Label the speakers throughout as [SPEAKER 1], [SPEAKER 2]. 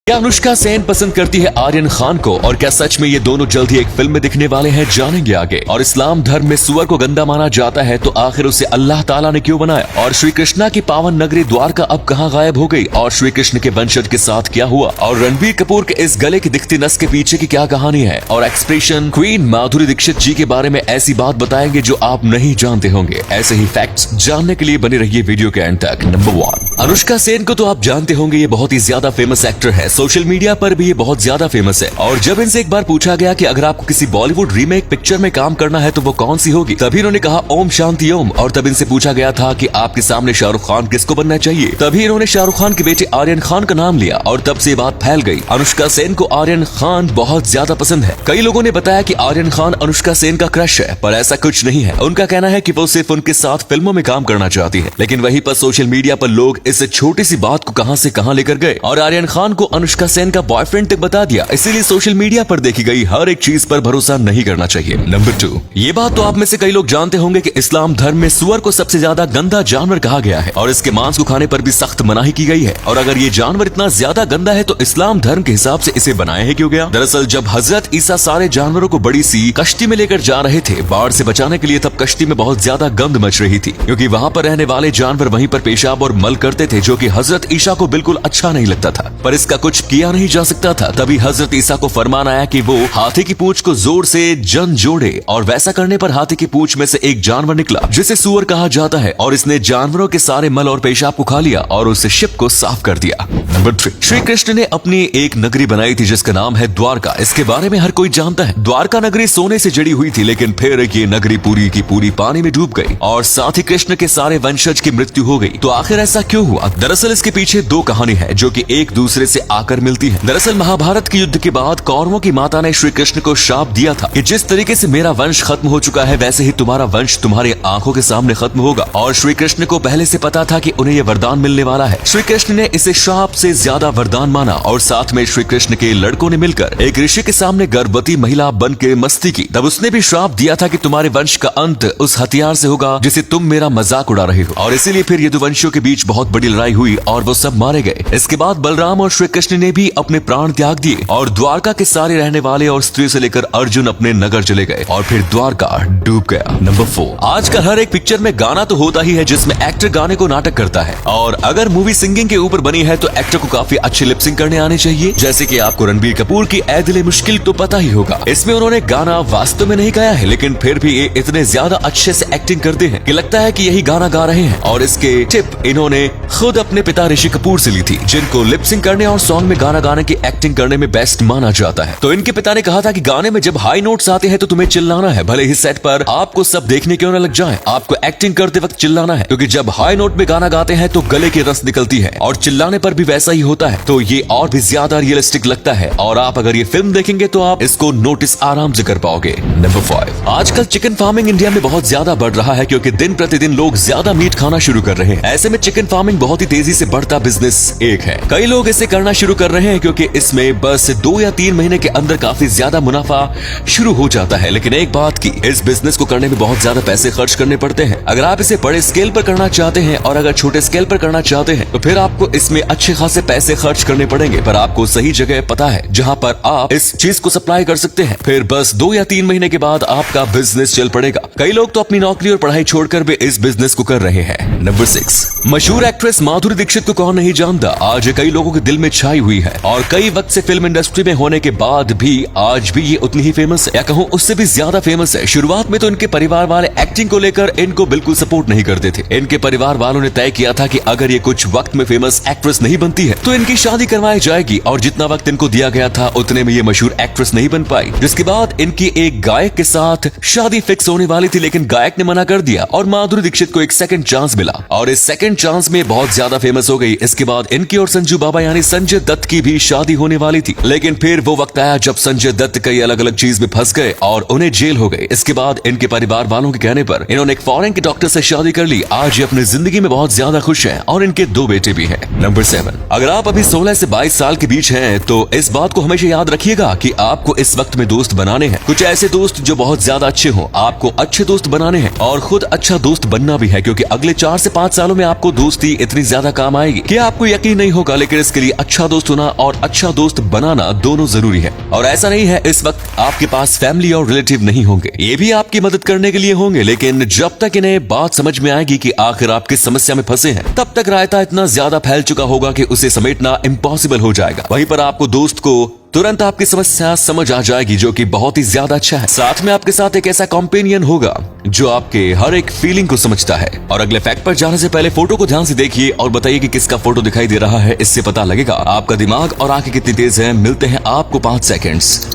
[SPEAKER 1] क्या अनुष्का सेन पसंद करती है आर्यन खान को, और क्या सच में ये दोनों जल्द ही एक फिल्म में दिखने वाले हैं, जानेंगे आगे। और इस्लाम धर्म में सुअर को गंदा माना जाता है, तो आखिर उसे अल्लाह ताला ने क्यों बनाया, और श्री कृष्णा की पावन नगरी द्वारका अब कहां गायब हो गई, और श्री कृष्ण के वंशज के साथ क्या हुआ, और रणबीर कपूर के इस गले की दिखती नस के पीछे की क्या कहानी है, और एक्सप्रेशन क्वीन माधुरी दीक्षित जी के बारे में ऐसी बात बताएंगे जो आप नहीं जानते होंगे। ऐसे ही फैक्ट्स जानने के लिए बने रहिए वीडियो के एंड तक। नंबर 1, अनुष्का सेन को तो आप जानते होंगे, ये बहुत ही ज्यादा फेमस एक्टर है। सोशल मीडिया पर भी ये बहुत ज्यादा फेमस है। और जब इनसे एक बार पूछा गया कि अगर आपको किसी बॉलीवुड रीमेक पिक्चर में काम करना है तो वो कौन सी होगी, तभी इन्होंने कहा ओम शांति ओम। और तब इनसे पूछा गया था कि आपके सामने शाहरुख खान किसको बनना चाहिए, तभी इन्होंने शाहरुख खान के बेटे आर्यन खान का नाम लिया, और तब से बात फैल गई। अनुष्का सेन को आर्यन खान बहुत ज्यादा पसंद है। कई लोगों ने बताया कि आर्यन खान अनुष्का सेन का क्रश है, पर ऐसा कुछ नहीं है। उनका कहना है कि वो सिर्फ उनके साथ फिल्मों में काम करना चाहती है। लेकिन वहीं पर सोशल मीडिया पर लोग इस छोटी सी बात को कहां से कहां लेकर गए और आर्यन खान को अनुष्का सेन का बॉयफ्रेंड तक बता दिया। इसीलिए सोशल मीडिया पर देखी गई हर एक चीज पर भरोसा नहीं करना चाहिए। नंबर 2, ये बात तो आप में से कई लोग जानते होंगे कि इस्लाम धर्म में सुअर को सबसे ज्यादा गंदा जानवर कहा गया है, और इसके मांस को खाने पर भी सख्त मनाही की गई है। और अगर ये जानवर इतना ज्यादा गंदा है तो इस्लाम धर्म के हिसाब से इसे बनाया है क्यों गया? दरअसल जब हजरत ईसा सारे जानवरों को बड़ी सी कश्ती में लेकर जा रहे थे बाढ़ से बचाने के लिए, तब कश्ती में बहुत ज्यादा गंद मच रही थी, क्योंकि वहाँ पर रहने वाले जानवर वहीं पर पेशाब और मल करते थे, जो कि हजरत ईसा को बिल्कुल अच्छा नहीं लगता था। पर इसका कुछ किया नहीं जा सकता था। तभी हजरत ईसा को फरमान आया कि वो हाथी की पूंछ को जोर से जन जोड़े, और वैसा करने पर हाथी की पूंछ में से एक जानवर निकला जिसे सुअर कहा जाता है, और इसने जानवरों के सारे मल और पेशाब को खा लिया और उस शिप को साफ कर दिया। नंबर 3, श्री कृष्ण ने अपनी एक नगरी बनाई थी जिसका नाम है द्वारका। इसके बारे में हर कोई जानता है। द्वारका नगरी सोने से जड़ी हुई थी, लेकिन फिर ये नगरी पूरी की पूरी पानी में डूब गई, और साथ ही कृष्ण के सारे वंशज की मृत्यु हो गई। तो आखिर ऐसा क्यों हुआ? दरअसल इसके पीछे दो कहानी है जो कि एक दूसरे से आकर मिलती है। दरअसल महाभारत के युद्ध के बाद कौरवों की माता ने श्री कृष्ण को श्राप दिया था कि जिस तरीके से मेरा वंश खत्म हो चुका है, वैसे ही तुम्हारा वंश तुम्हारी आंखों के सामने खत्म होगा। और श्री कृष्ण को पहले से पता था कि उन्हें यह वरदान मिलने वाला है। श्री कृष्ण ने इसे श्राप से ज्यादा वरदान माना, और साथ में श्री कृष्ण के लड़कों ने मिलकर एक ऋषि के सामने गर्भवती महिला बन के मस्ती की। तब उसने भी श्राप दिया था कि तुम्हारे वंश का अंत उस हथियार से होगा जिसे तुम मेरा मजाक उड़ा रहे हो। और इसीलिए फिर यदुवंशियों के बीच बहुत बड़ी लड़ाई हुई और वो सब मारे गए। इसके बाद बलराम और श्री कृष्ण ने भी अपने प्राण त्याग दिए, और द्वारका के सारे रहने वाले और स्त्री से लेकर अर्जुन अपने नगर चले गए, और फिर द्वारका डूब गया। नंबर 4, आजकल हर एक पिक्चर में गाना तो होता ही है जिसमें एक्टर गाने को नाटक करता है, और अगर मूवी सिंगिंग के ऊपर बनी है तो एक्टर को काफी अच्छे लिपसिंग करने आने चाहिए। जैसे कि आपको रणबीर कपूर की ऐ दिल मुश्किल तो पता ही होगा। इसमें उन्होंने गाना वास्तव में नहीं गाया है, लेकिन फिर भी ये इतने ज्यादा अच्छे से एक्टिंग करते हैं कि लगता है कि यही गाना गा रहे हैं। और इसके टिप इन्होंने खुद अपने पिता ऋषि कपूर से ली थी, जिनको लिपसिंग करने और सॉन्ग में गाना गाने की एक्टिंग करने में बेस्ट माना जाता है। तो इनके पिता ने कहा था कि गाने में जब हाई नोट्स आते हैं तो तुम्हें चिल्लाना है, भले ही सेट पर आपको सब देखने क्यों न लग जाए, आपको एक्टिंग करते वक्त चिल्लाना है, क्योंकि जब हाई नोट में गाना गाते हैं तो गले की रस निकलती है, और चिल्लाने पर भी वैसा ही होता है। तो ये और भी ज्यादा रियलिस्टिक लगता है, और आप अगर ये फिल्म देखेंगे तो आप इसको नोटिस आराम से कर पाओगे। नंबर 5, आजकल चिकन फार्मिंग इंडिया में बहुत ज्यादा बढ़ रहा है, क्योंकि दिन प्रतिदिन लोग ज्यादा मीट खाना शुरू कर रहे हैं। ऐसे में चिकन फार्मिंग बहुत ही तेजी से बढ़ता बिजनेस एक है। कई लोग इसे करना शुरू कर रहे हैं क्योंकि इसमें बस 2 या 3 महीने के अंदर काफी ज्यादा मुनाफा शुरू हो जाता है। लेकिन एक बात की, इस बिजनेस को करने में बहुत ज्यादा पैसे खर्च करने पड़ते हैं। अगर आप इसे बड़े स्केल पर करना चाहते हैं और अगर छोटे स्केल पर करना चाहते हैं तो फिर आपको इसमें अच्छे खासे पैसे खर्च करने पड़ेंगे। पर आपको सही जगह पता है जहां पर आप इस चीज को सप्लाई कर सकते हैं, फिर बस 2 या 3 महीने के बाद आपका बिजनेस चल पड़ेगा। कई लोग तो अपनी नौकरी और पढ़ाई छोड़कर भी इस बिजनेस को कर रहे हैं। नंबर 6, मशहूर एक्ट्रेस माधुरी दीक्षित को कौन नहीं जानता, आज कई लोगों के दिल में छाई हुई है, और कई वक्त से फिल्म इंडस्ट्री में होने के बाद भी आज भी ये उतनी ही फेमस है, या कहूं उससे भी ज्यादा फेमस है। शुरुआत में तो इनके परिवार वाले एक्टिंग को लेकर इनको बिल्कुल सपोर्ट नहीं करते थे। इनके परिवार वालों ने तय किया था कि अगर ये कुछ वक्त में फेमस एक्ट्रेस नहीं बनती है तो इनकी शादी करवाई जाएगी, और जितना वक्त इनको दिया गया था उतने में ये मशहूर एक्ट्रेस नहीं बन पाई। जिसके बाद इनकी एक गायक के साथ शादी फिक्स होने वाली थी, लेकिन गायक ने मना कर दिया, और माधुरी दीक्षित को एक सेकंड चांस मिला, और इस सेकंड चांस में बहुत ज्यादा फेमस हो गई। इसके बाद इनकी और संजू बाबा यानी संजय दत्त की भी शादी होने वाली थी, लेकिन फिर वो वक्त आया जब संजय दत्त कई अलग अलग चीज में फंस गए और उन्हें जेल हो गए। इसके बाद इनके परिवार वालों के कहने पर इन्होंने एक फॉरेन के डॉक्टर से शादी कर ली। आज ये अपनी जिंदगी में बहुत ज्यादा खुश हैं, और इनके 2 बेटे भी हैं। नंबर 7, अगर आप अभी 16 से 22 साल के बीच हैं तो इस बात को हमेशा याद रखिएगा कि आपको इस वक्त में दोस्त बनाने हैं। कुछ ऐसे दोस्त जो बहुत ज्यादा अच्छे हों, आपको अच्छे दोस्त बनाने हैं, और खुद अच्छा दोस्त बनना भी है, क्योंकि अगले 4 से 5 सालों में आपको दोस्ती इतनी ज्यादा काम आएगी कि आपको यकीन नहीं होगा। लेकिन इसके लिए अच्छा दोस्त होना और अच्छा दोस्त बनाना दोनों जरूरी है। और ऐसा नहीं है इस वक्त आपके पास फैमिली और रिलेटिव नहीं होंगे, ये भी आपकी मदद करने के लिए होंगे, लेकिन जब तक इन्हें बात समझ में आएगी कि आखिर आप किस समस्या में फंसे हैं, तब तक रायता इतना ज्यादा फैल चुका होगा कि उसे समेटना इम्पॉसिबल हो जाएगा। वहीं पर आपको दोस्त को तुरंत आपकी समस्या समझ आ जाएगी, जो कि बहुत ही ज्यादा अच्छा है। साथ में आपके साथ एक ऐसा कॉम्पेनियन होगा जो आपके हर एक फीलिंग को समझता है। और अगले फैक्ट पर जाने से पहले फोटो को ध्यान से देखिए और बताइए कि किसका फोटो दिखाई दे रहा है। इससे पता लगेगा आपका दिमाग और आंखें कितनी तेज है। मिलते हैं आपको 5 सेकंड्स।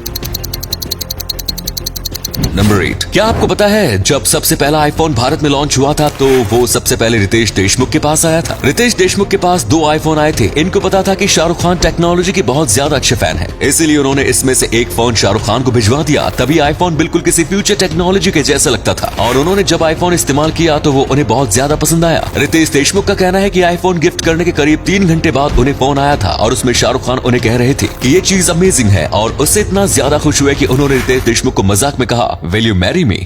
[SPEAKER 1] नंबर 8, क्या आपको पता है जब सबसे पहला आईफोन भारत में लॉन्च हुआ था तो वो सबसे पहले रितेश देशमुख के पास आया था। रितेश देशमुख के पास 2 आईफोन आए थे। इनको पता था कि शाहरुख खान टेक्नोलॉजी के बहुत ज्यादा अच्छे फैन हैं, इसीलिए उन्होंने इसमें से एक फोन शाहरुख खान को भिजवा दिया। तभी आईफोन बिल्कुल किसी फ्यूचर टेक्नोलॉजी के जैसा लगता था और उन्होंने जब आईफोन इस्तेमाल किया तो वो उन्हें बहुत ज्यादा पसंद आया। रितेश देशमुख का कहना है कि आईफोन गिफ्ट करने के करीब 3 घंटे बाद उन्हें फोन आया था और उसमें शाहरुख खान उन्हें कह रहे थे कि ये चीज अमेजिंग है और उससे इतना ज्यादा खुश हुए कि उन्होंने रितेश देशमुख को मजाक में कहा, विल यू मैरी मी।